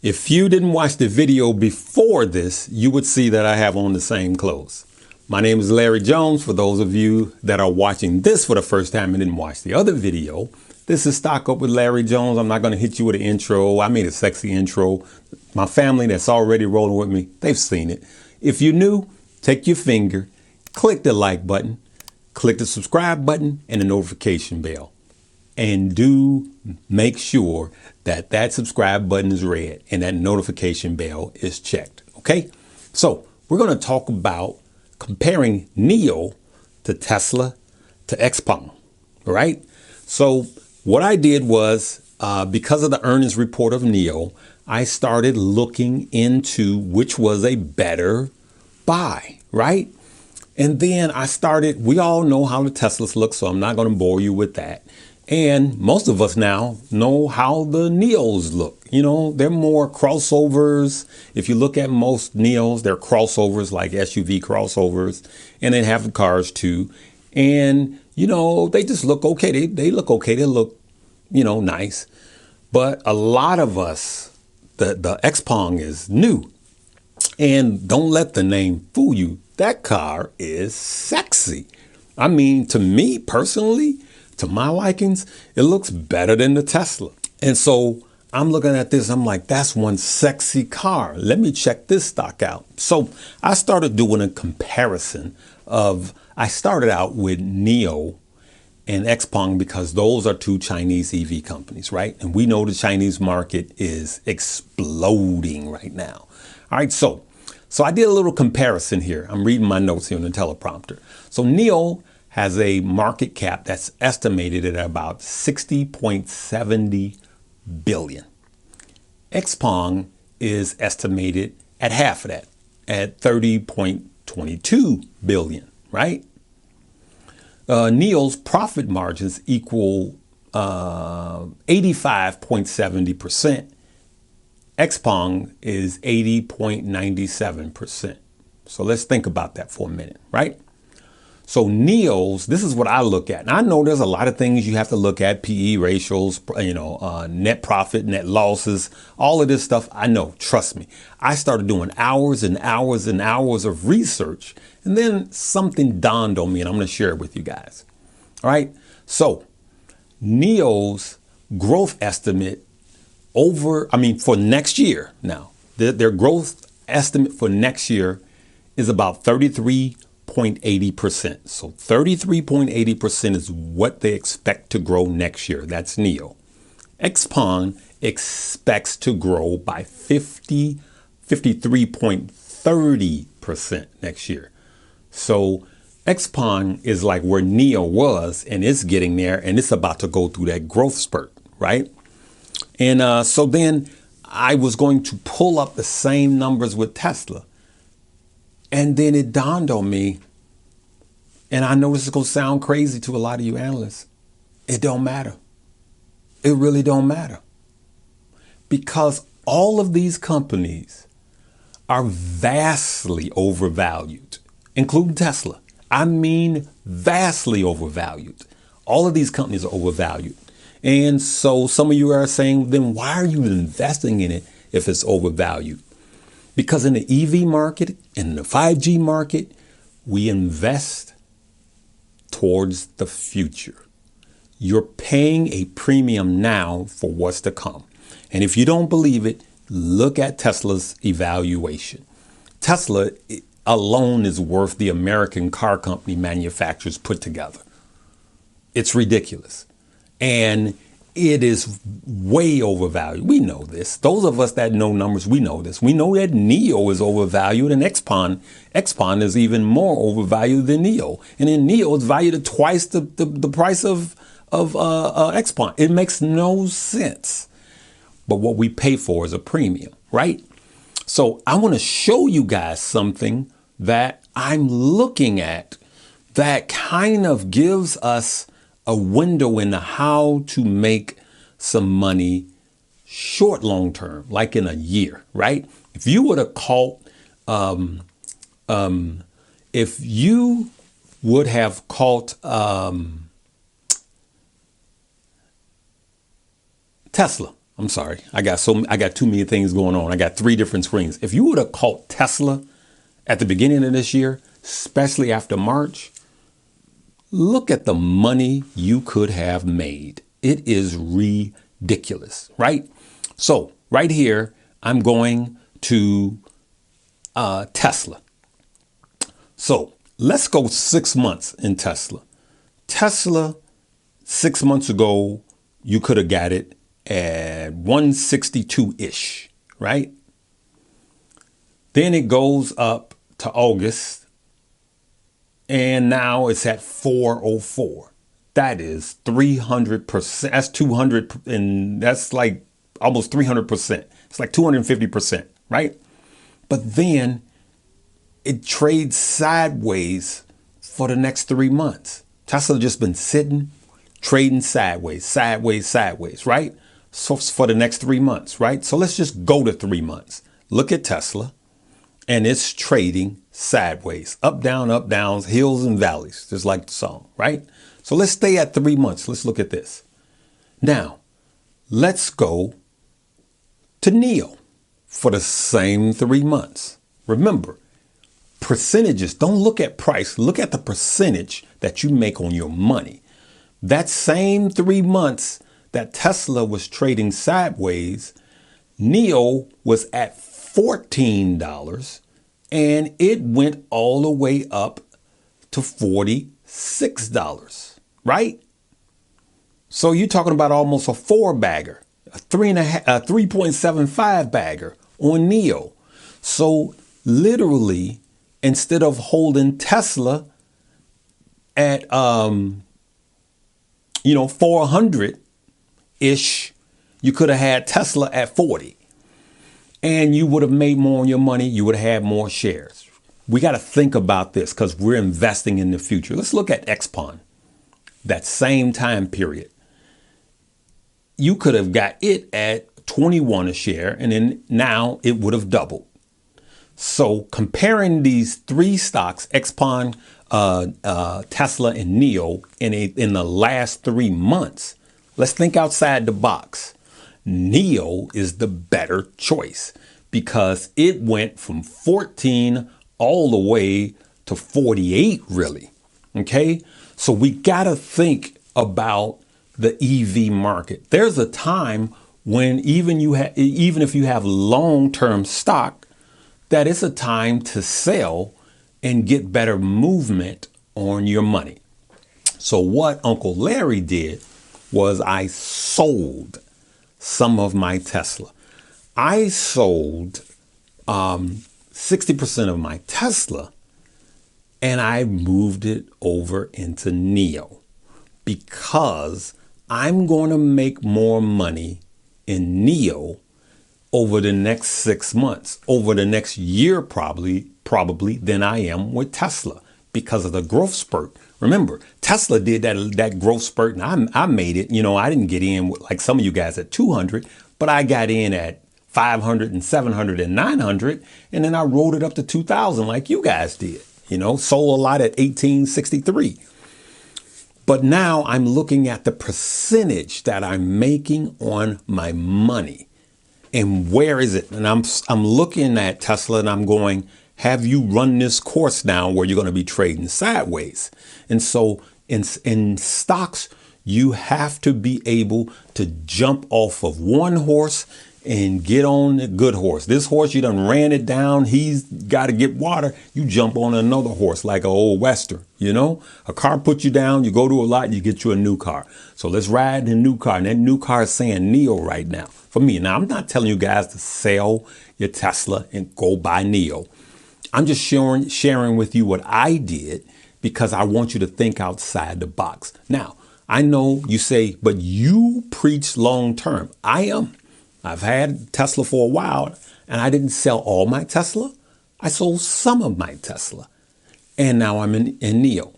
If you didn't watch the video before this, you would see that I have on the same clothes. My name is Larry Jones. For those of you that are watching this for the first time and didn't watch the other video, this is Stock Up with Larry Jones. I'm not going to hit you with an intro. I made a sexy intro. My family that's already rolling with me, they've seen it. If you're new, take your finger, click the like button, click the subscribe button and the notification bell. And do make sure that that subscribe button is red and that notification bell is checked. Okay, so we're going to talk about comparing NIO to Tesla to XPENG. All right. So what I did was because of the earnings report of NIO, I started looking into which was a better buy. Right. And then I started, we all know how the Teslas look, so I'm not going to bore you with that. And most of us now know how the NIOs look. You know, they're more crossovers. If you look at most NIOs, they're crossovers, like SUV crossovers, and they have the cars too. And, you know, they just look okay. They look okay. They look, you know, nice. But a lot of us, the XPENG is new. And don't let the name fool you. That car is sexy. I mean, to me personally, to my likings, it looks better than the Tesla. And so I'm looking at this, I'm like, that's one sexy car. Let me check this stock out. So I started doing a comparison of, I started out with NIO and XPENG because those are two Chinese EV companies, right? And we know the Chinese market is exploding right now. All right, so I did a little comparison here. I'm reading my notes here on the teleprompter. So NIO has a market cap that's estimated at about 60.70 billion. XPENG is estimated at half of that, at 30.22 billion, right? NIO's profit margins equal 85.70%. XPENG is 80.97%. So let's think about that for a minute, right? So NIOs, this is what I look at. And I know there's a lot of things you have to look at, PE ratios, you know, net profit, net losses, all of this stuff. I know, trust me. I started doing hours and hours and hours of research, and then something dawned on me, and I'm going to share it with you guys. All right. So NIO's growth estimate for next year now, their growth estimate for next year is about 33.80%. So 33.80% is what they expect to grow next year. That's NIO. XPENG expects to grow by 53.30% next year. So XPENG is like where NIO was, and it's getting there, and it's about to go through that growth spurt, right? And so then I was going to pull up the same numbers with Tesla. And then it dawned on me, and I know this is going to sound crazy to a lot of you analysts. It don't matter. It really don't matter. Because all of these companies are vastly overvalued, including Tesla. I mean, vastly overvalued. All of these companies are overvalued. And so some of you are saying, then why are you investing in it if it's overvalued? Because in the EV market, in the 5G market, we invest towards the future. You're paying a premium now for what's to come. And if you don't believe it, look at Tesla's evaluation. Tesla alone is worth the American car company manufacturers put together. It's ridiculous. And it is way overvalued. We know this. Those of us that know numbers, we know this. We know that NIO is overvalued, and XPENG is even more overvalued than NIO. And then NIO is valued at twice the price of XPENG. It makes no sense. But what we pay for is a premium, right? So I want to show you guys something that I'm looking at that kind of gives us a window into how to make some money short, long term, like in a year, right? If you would have caught, Tesla, I'm sorry. I got too many things going on. I got 3 different screens. If you would have caught Tesla at the beginning of this year, especially after March, look at the money you could have made. It is ridiculous, right? So right here, I'm going to Tesla. So let's go 6 months in Tesla. Tesla, 6 months ago, you could have got it at 162-ish, right? Then it goes up to August, and now it's at 404. That is 300%. That's 200, and that's like almost 300%. It's like 250%, right? But then it trades sideways for the next 3 months. Tesla just been sitting, trading sideways, right? So for the next 3 months, right? So let's just go to 3 months. Look at Tesla, and it's trading sideways, up, downs, hills and valleys, just like the song, right? So let's stay at 3 months. Let's look at this. Now, let's go to NIO for the same 3 months. Remember, percentages, don't look at price, look at the percentage that you make on your money. That same 3 months that Tesla was trading sideways, NIO was at $14 and it went all the way up to $46, right? So you're talking about almost a 4-bagger, a 3.75 bagger on NIO. So literally, instead of holding Tesla at 400-ish, you could have had Tesla at 40. And you would have made more on your money. You would have had more shares. We got to think about this because we're investing in the future. Let's look at XPENG, that same time period. You could have got it at 21 a share, and then now it would have doubled. So comparing these 3 stocks, XPENG, Tesla, and NIO, in the last 3 months, let's think outside the box. NIO is the better choice because it went from 14 all the way to 48, really. Okay, so we got to think about the EV market. There's a time when even if you have long-term stock, that it's a time to sell and get better movement on your money. So what Uncle Larry did was I sold some of my Tesla. I sold 60% of my Tesla and I moved it over into NIO because I'm going to make more money in NIO over the next 6 months, over the next year probably than I am with Tesla because of the growth spurt. Remember, Tesla did that growth spurt and I made it. I didn't get in like some of you guys at 200, but I got in at 500 and 700 and 900. And then I rolled it up to 2000 like you guys did, sold a lot at 1863. But now I'm looking at the percentage that I'm making on my money. And where is it? And I'm looking at Tesla and I'm going, have you run this course now where you're going to be trading sideways? And so in stocks, you have to be able to jump off of one horse and get on the good horse. This horse, you done ran it down. He's got to get water. You jump on another horse like an old Western, A car puts you down. You go to a lot, you get you a new car. So let's ride in a new car. And that new car is saying NIO right now. For me, now I'm not telling you guys to sell your Tesla and go buy NIO. I'm just sharing with you what I did because I want you to think outside the box. Now, I know you say, but you preach long term. I am. I've had Tesla for a while and I didn't sell all my Tesla. I sold some of my Tesla and now I'm in NIO.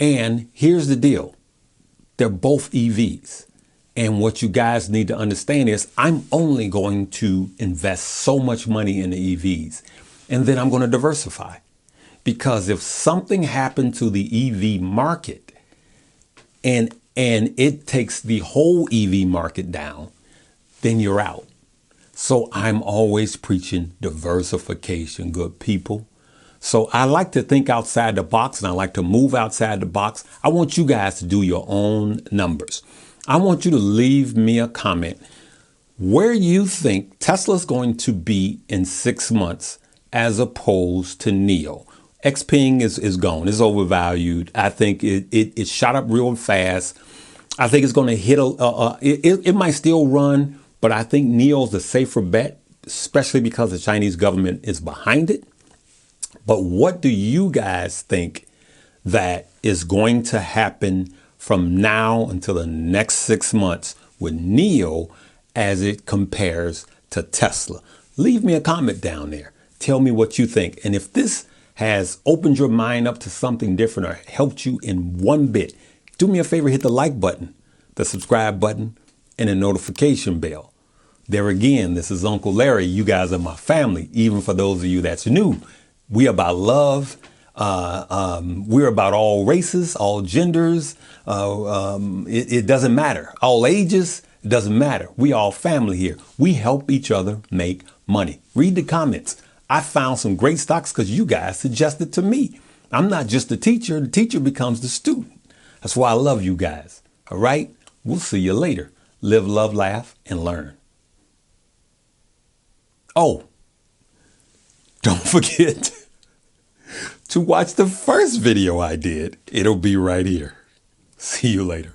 And here's the deal. They're both EVs. And what you guys need to understand is I'm only going to invest so much money in the EVs and then I'm going to diversify. Because if something happened to the EV market and it takes the whole EV market down, then you're out. So I'm always preaching diversification, good people. So I like to think outside the box, and I like to move outside the box. I want you guys to do your own numbers. I want you to leave me a comment where you think Tesla's going to be in 6 months as opposed to NIO. XPENG is gone. It's overvalued. I think it shot up real fast. I think it's going to hit it might still run, but I think NIO is a safer bet, especially because the Chinese government is behind it. But what do you guys think that is going to happen from now until the next 6 months with NIO as it compares to Tesla? Leave me a comment down there. Tell me what you think. And if this has opened your mind up to something different or helped you in one bit, do me a favor, hit the like button, the subscribe button, and the notification bell. There again, this is Uncle Larry. You guys are my family, even for those of you that's new. We about love. We're about all races, all genders. It doesn't matter. All ages, it doesn't matter. We all family here. We help each other make money. Read the comments. I found some great stocks because you guys suggested to me. I'm not just the teacher. The teacher becomes the student. That's why I love you guys. All right. We'll see you later. Live, love, laugh, and learn. Oh, don't forget to watch the first video I did. It'll be right here. See you later.